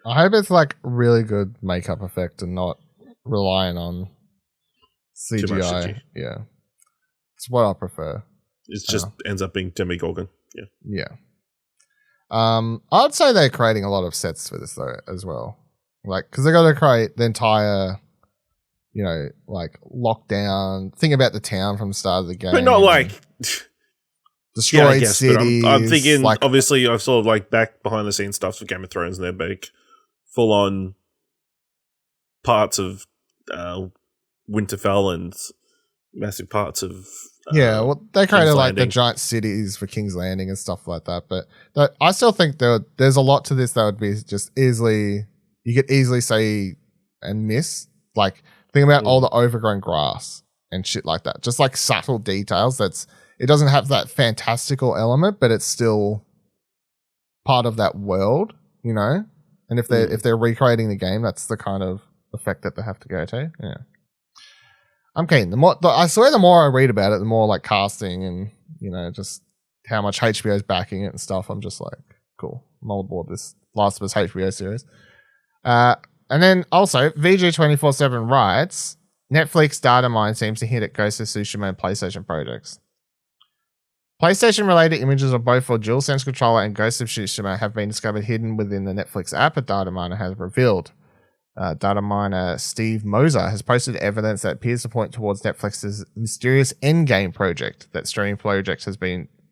I hope it's like really good makeup effect and not relying on CGI. Too much CG. Yeah, it's what I prefer. It just ends up being Demogorgon. Yeah. I'd say they're creating a lot of sets for this though as well. Like, because they got to create the entire, like lockdown. Think about the town from the start of the game, but not like destroyed cities. I'm thinking, like, obviously, I've sort of like back behind the scenes stuff for Game of Thrones, and they're big, full on parts of Winterfell and massive parts of they created like the giant cities for King's Landing and stuff like that. But I still think there's a lot to this that would be just easily, you could easily say and miss. Like, think about all the overgrown grass and shit like that. Just like subtle details. It doesn't have that fantastical element, but it's still part of that world, And if they're recreating the game, that's the kind of effect that they have to go to. Yeah. I'm keen. I swear the more I read about it, the more like casting and, just how much HBO is backing it and stuff. I'm just like, cool. I'm all aboard this Last of Us HBO series. And then also, VG247 writes, Netflix data mine seems to hint at Ghost of Tsushima and PlayStation projects. PlayStation-related images of both for DualSense controller and Ghost of Tsushima have been discovered hidden within the Netflix app, a data miner has revealed. Data miner Steve Moser has posted evidence that appears to point towards Netflix's mysterious endgame project that streaming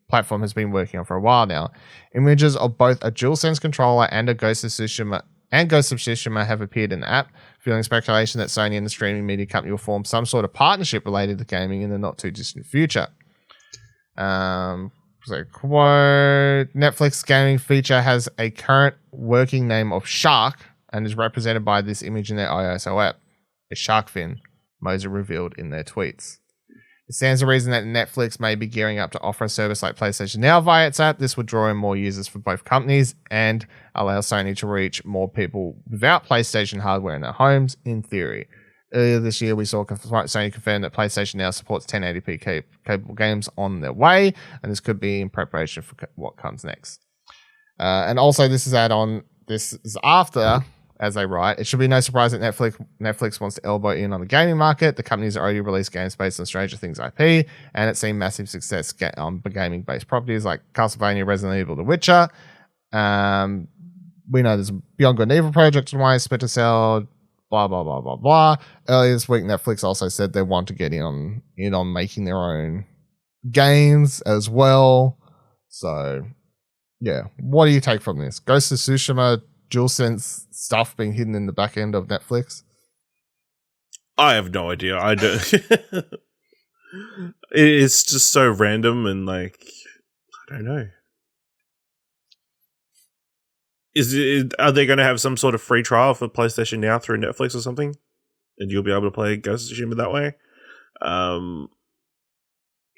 platform has been working on for a while now. Images of both a DualSense controller and a Ghost of Tsushima have appeared in the app, fueling speculation that Sony and the streaming media company will form some sort of partnership related to gaming in the not too distant future. So quote, Netflix gaming feature has a current working name of Shark and is represented by this image in their ISO app. A shark fin, Moser revealed in their tweets. It stands to reason that Netflix may be gearing up to offer a service like PlayStation Now via its app. This would draw in more users for both companies and allow Sony to reach more people without PlayStation hardware in their homes, in theory. Earlier this year, we saw Sony confirm that PlayStation Now supports 1080p capable games on their way, and this could be in preparation for what comes next. And also, this is after, as they write, it should be no surprise that Netflix wants to elbow in on the gaming market. The company's already released games based on Stranger Things IP, and it's seen massive success on gaming-based properties like Castlevania, Resident Evil, The Witcher. We know there's a Beyond Good and Evil project on the way, Splinter Cell, blah, blah, blah, blah, blah. Earlier this week, Netflix also said they want to get in on making their own games as well. So, yeah. What do you take from this? Ghost of Tsushima, DualSense stuff being hidden in the back end of Netflix? I have no idea. I don't. It's just so random and like, I don't know. Are they going to have some sort of free trial for PlayStation Now through Netflix or something, and you'll be able to play Ghost of Tsushima that way?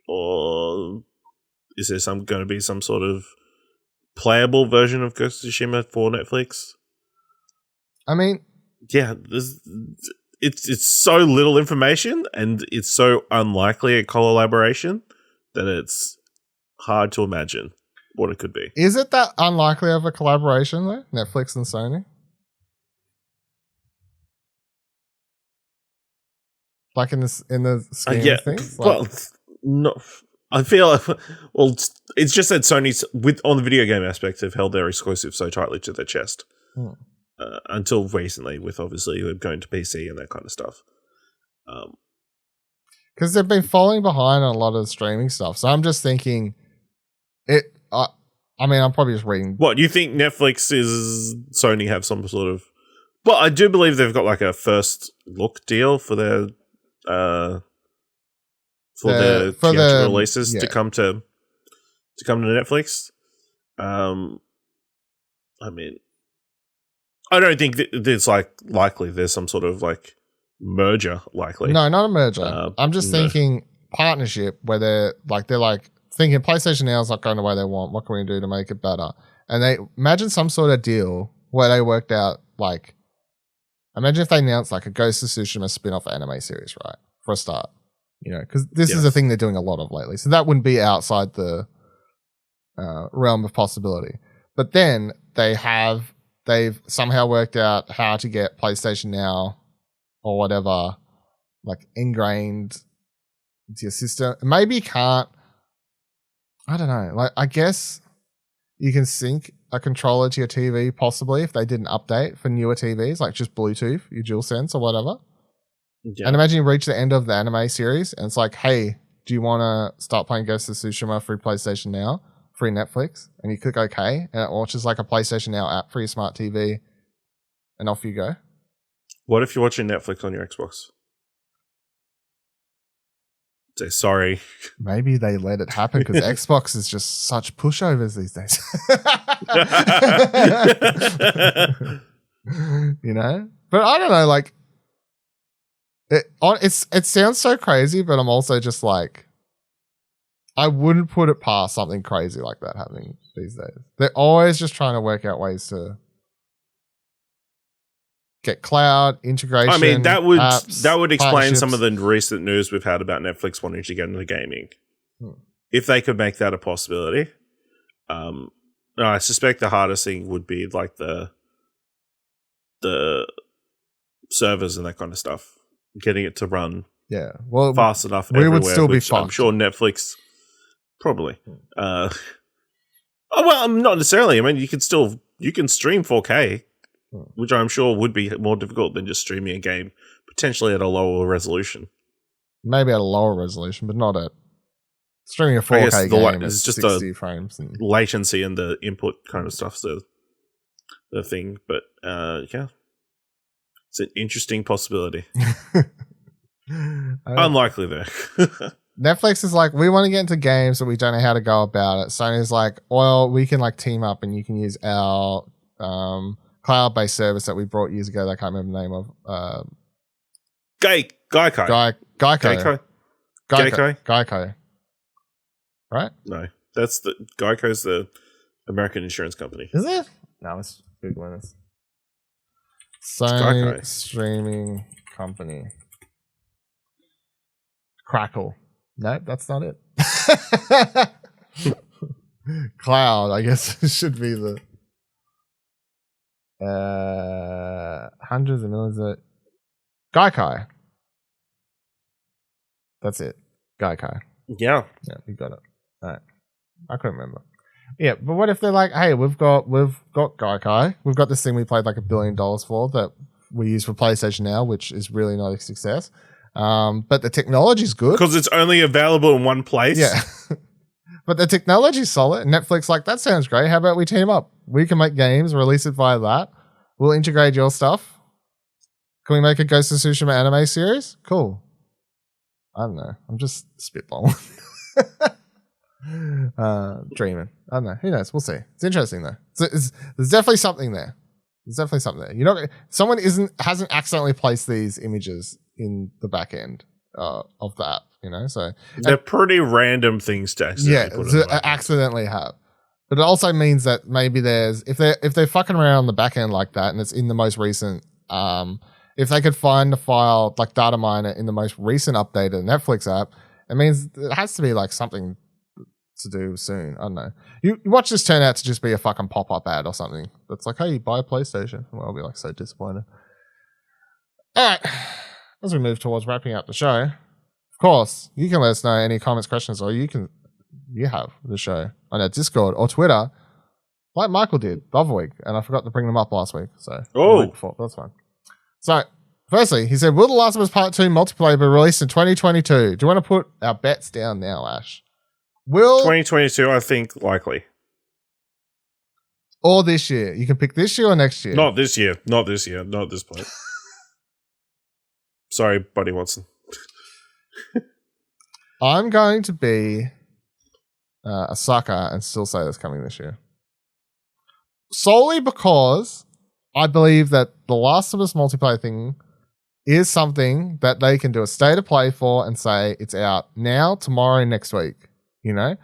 Or is there going to be some sort of playable version of Ghost of Tsushima for Netflix? I mean, yeah, it's so little information, and it's so unlikely a collaboration that it's hard to imagine what it could be. Is it that unlikely of a collaboration though? Netflix and Sony? Like in the scheme of things? Well, no. I feel it's just that Sony's on the video game aspect have held their exclusive so tightly to their chest until recently, with obviously going to PC and that kind of stuff. Because they've been falling behind on a lot of the streaming stuff, so I'm just thinking it. I mean, I'm probably just reading. What you think? Netflix is Sony have some sort of? Well, I do believe they've got like a first look deal for their theatrical releases to come to Netflix. I mean, I don't think there's likely there's some sort of like merger likely. No, not a merger. I'm just thinking partnership where they're thinking PlayStation Now is not going the way they want. What can we do to make it better? And they imagine some sort of deal where they worked out imagine if they announced like a Ghost of Tsushima spin-off anime series, right? For a start. Because this is a thing they're doing a lot of lately. So that wouldn't be outside the realm of possibility. But then they've somehow worked out how to get PlayStation Now or whatever ingrained into your system. Maybe you can't. I don't know. I guess you can sync a controller to your TV possibly if they did an update for newer TVs, like just Bluetooth, your DualSense or whatever. Yeah. And imagine you reach the end of the anime series and it's like, hey, do you want to start playing Ghost of Tsushima through PlayStation Now, free Netflix? And you click OK, and it launches like a PlayStation Now app for your smart TV, and off you go. What if you're watching Netflix on your Xbox? Say sorry. Maybe they let it happen because Xbox is just such pushovers these days. But I don't know, it sounds so crazy, but I'm also just I wouldn't put it past something crazy like that happening these days. They're always just trying to work out ways to get cloud integration. I mean, that would explain some of the partnerships. recent news we've had about Netflix wanting to get into gaming. If they could make that a possibility, I suspect the hardest thing would be like the servers and that kind of stuff, getting it to run fast enough. We would everywhere, still be which I'm fucked. sure Netflix probably. Well, not necessarily. I mean, you can stream 4K. Which I'm sure would be more difficult than just streaming a game, potentially at a lower resolution. Maybe at a lower resolution, but not at streaming a 4K game is just 60 frames. And latency and the input kind of stuff's the thing. But yeah, it's an interesting possibility. Unlikely though. Netflix is like, we want to get into games, but we don't know how to go about it. Sony's like, well, we can team up and you can use our cloud-based service that we brought years ago that I can't remember the name of. Geico. Right? No, that's Geico's the American insurance company. Is it? No, it's Googling this. Sony streaming company. Crackle. No, that's not it. Cloud, I guess, should be the... hundreds of millions of Gaikai. That's it. Gaikai. Yeah. Yeah, you got it. All right. I couldn't remember. Yeah, but what if they're like, hey, we've got Gaikai. We've got this thing we paid like $1 billion for that we use for PlayStation now, which is really not a success. But the technology's good. Because it's only available in one place. Yeah. But the technology's solid. Netflix like, that sounds great. How about we team up? We can make games, release it via that. We'll integrate your stuff. Can we make a Ghost of Tsushima anime series? Cool. I don't know. I'm just spitballing. Dreaming. I don't know. Who knows? We'll see. It's interesting though. There's definitely something there. There's definitely something there. Someone hasn't accidentally placed these images in the back end of the app. So they're pretty random things to accidentally have. But it also means that maybe there's if they're fucking around on the back end like that, and it's in the most recent. If they could find the file, like data mine it in the most recent update of the Netflix app, it means it has to be like something to do soon. I don't know. You watch this turn out to just be a fucking pop-up ad or something that's like, hey, buy a PlayStation. Well, I'll be like so disappointed. All right. As we move towards wrapping up the show, of course, you can let us know any comments, questions, or you have the show on our Discord or Twitter, like Michael did the other week, and I forgot to bring them up last week. So the week before. That's fine. So, firstly, he said, will The Last of Us Part 2 multiplayer be released in 2022? Do you want to put our bets down now, Ash? 2022, I think, likely. Or this year? You can pick this year or next year. Not this year. Not this year. Not at this point. Sorry, Buddy Watson. I'm going to be a sucker and still say that's coming this year. Solely because I believe that the Last of Us multiplayer thing is something that they can do a state of play for and say it's out now, tomorrow, next week. I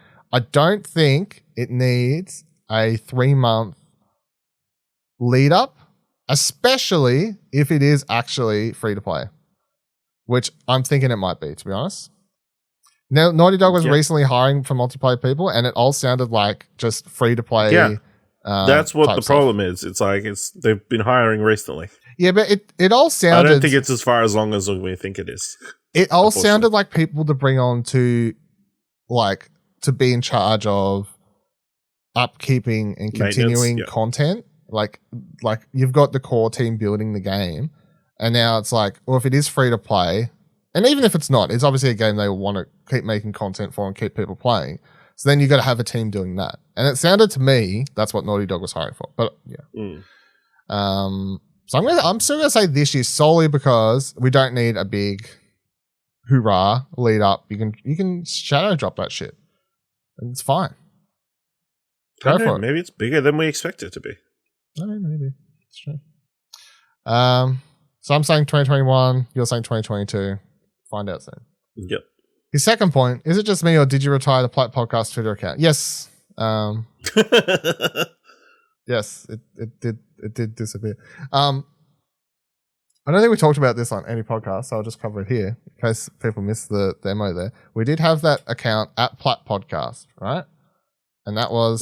don't think it needs a 3-month lead up, especially if it is actually free to play, which I'm thinking it might be, to be honest. Now, Naughty Dog was recently hiring for multiplayer people, and it all sounded like just free to play. Yeah. That's what the problem is. It's like they've been hiring recently. Yeah, but it all sounded. I don't think it's as far as long as we think it is. It all sounded like people to bring on to be in charge of upkeeping and continuing content. Like you've got the core team building the game, and now it's like, well, if it is free to play, and even if it's not, it's obviously a game they want to keep making content for and keep people playing. So then you got to have a team doing that. And it sounded to me that's what Naughty Dog was hiring for. But yeah. So I'm still gonna say this year solely because we don't need a big hoorah lead up. You can shadow drop that shit. And it's fine. Go for it. Maybe it's bigger than we expect it to be. Maybe. It's true. So I'm saying 2021, you're saying 2022. Find out soon. Yep. His second point, is it just me or did you retire the Platt Podcast Twitter account? Yes. Yes, it did disappear. I don't think we talked about this on any podcast, so I'll just cover it here in case people missed the demo there. We did have that account at Platt Podcast, right? And that was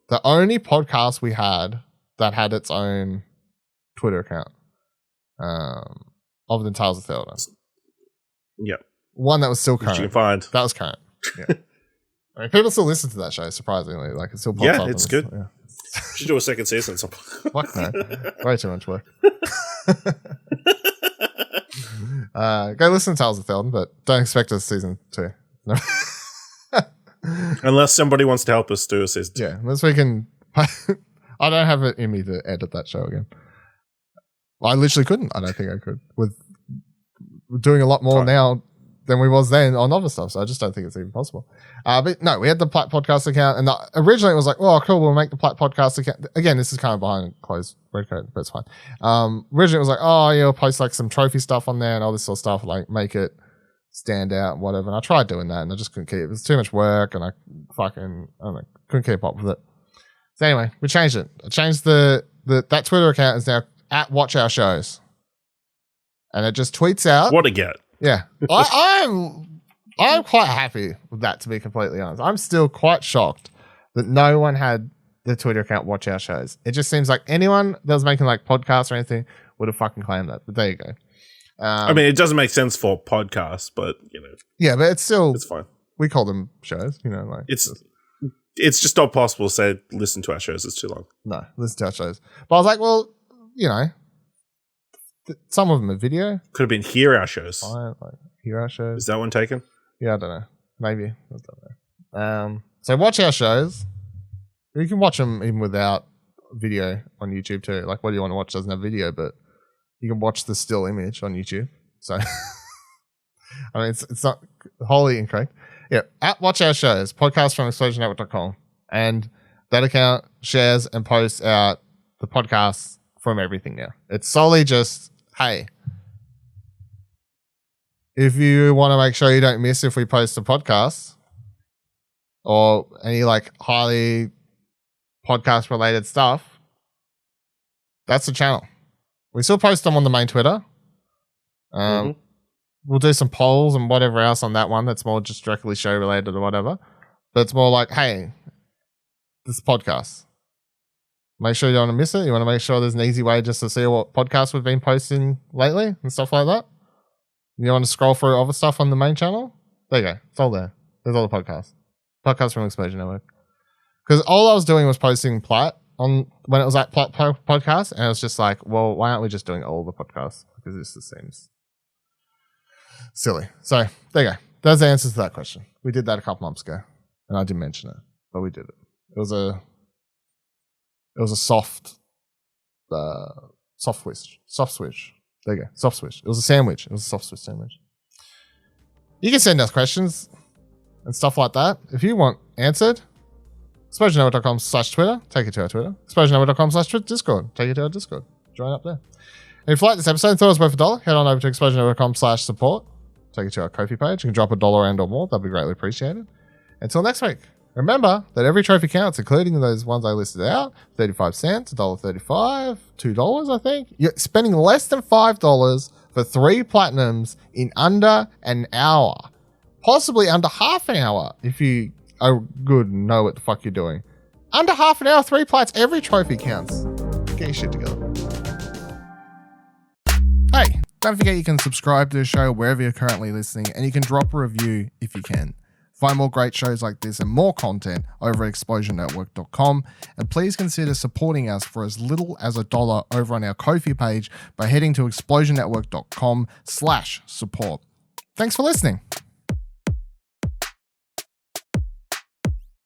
the only podcast we had that had its own Twitter account. Other than Tales of Zelda. Yep. One that was still current. Which you can find. That was current. Yeah. I mean, people still listen to that show, surprisingly. Like, it still pops up. Yeah, it's good. Yeah. Should do a second season. Fuck no. Way too much work. Go listen to Tales of Zelda, but don't expect a season 2. No. Unless somebody wants to help us do a season 2. Yeah, unless we can. I don't have it in me to edit that show again. I literally couldn't. I don't think I could. With doing a lot more now than we was then on other stuff, so I just don't think it's even possible. But no, we had the Platt Podcast account, and originally it was like, oh, cool, we'll make the Platt Podcast account. Again, this is kind of behind closed red code, but it's fine. Originally it was like, oh, yeah, we'll post like some trophy stuff on there and all this sort of stuff, like make it stand out and whatever. And I tried doing that, and I just couldn't keep it. It was too much work, and I don't know, couldn't keep up with it. So anyway, we changed it. I changed that Twitter account is now at Watch Our Shows. And it just tweets out. What a get. Yeah. I'm quite happy with that, to be completely honest. I'm still quite shocked that no one had the Twitter account Watch Our Shows. It just seems like anyone that was making like podcasts or anything would have fucking claimed that. But there you go. I mean, it doesn't make sense for podcasts, but yeah, but it's fine. We call them shows, like it's just not possible to say listen to our shows. It's too long. No, listen to our shows. But I was like, well, some of them are video. Could have been hear our shows. Hear our shows. Is that one taken? Yeah, I don't know. Maybe. I don't know. So watch our shows. You can watch them even without video on YouTube too. Like, what do you want to watch? Doesn't have video, but you can watch the still image on YouTube. So, I mean, it's not wholly incorrect. Yeah, at Watch Our Shows, podcast from explosionnetwork.com. And that account shares and posts out the podcasts from everything now. It's solely just, hey, if you want to make sure you don't miss if we post a podcast or any like highly podcast related stuff, that's the channel. We still post them on the main Twitter. We'll do some polls and whatever else on that one that's more just directly show related or whatever. But it's more like, hey, this podcast. Make sure you don't want to miss it. You want to make sure there's an easy way just to see what podcasts we've been posting lately and stuff like that. You want to scroll through other stuff on the main channel? There you go. It's all there. There's all the podcasts. Podcasts from Explosion Network. Because all I was doing was posting Platt on when it was at Platt Podcast, and it was just like, well, why aren't we just doing all the podcasts? Because this just seems silly. So there you go. There's the answers to that question. We did that a couple months ago, and I didn't mention it, but we did it. It was a soft switch. There you go. Soft switch. It was a sandwich. It was a soft switch sandwich. You can send us questions and stuff like that if you want answered. ExplosionNetwork.com/Twitter. Take you to our Twitter. ExplosionNetwork.com/Discord. Take you to our Discord. Join up there. And if you like this episode and thought it was worth $1, head on over to ExplosionNetwork.com/support. Take you to our Ko-fi page. You can drop $1 and or more. That'd be greatly appreciated. Until next week. Remember that every trophy counts, including those ones I listed out. 35 cents, $1.35, $2, I think. You're spending less than $5 for 3 platinums in under an hour. Possibly under half an hour if you are good and know what the fuck you're doing. Under half an hour, 3 plats, every trophy counts. Get your shit together. Hey, don't forget you can subscribe to the show wherever you're currently listening, and you can drop a review if you can. Find more great shows like this and more content over at explosionnetwork.com, and please consider supporting us for as little as $1 over on our Ko-fi page by heading to explosionnetwork.com/support. Thanks for listening.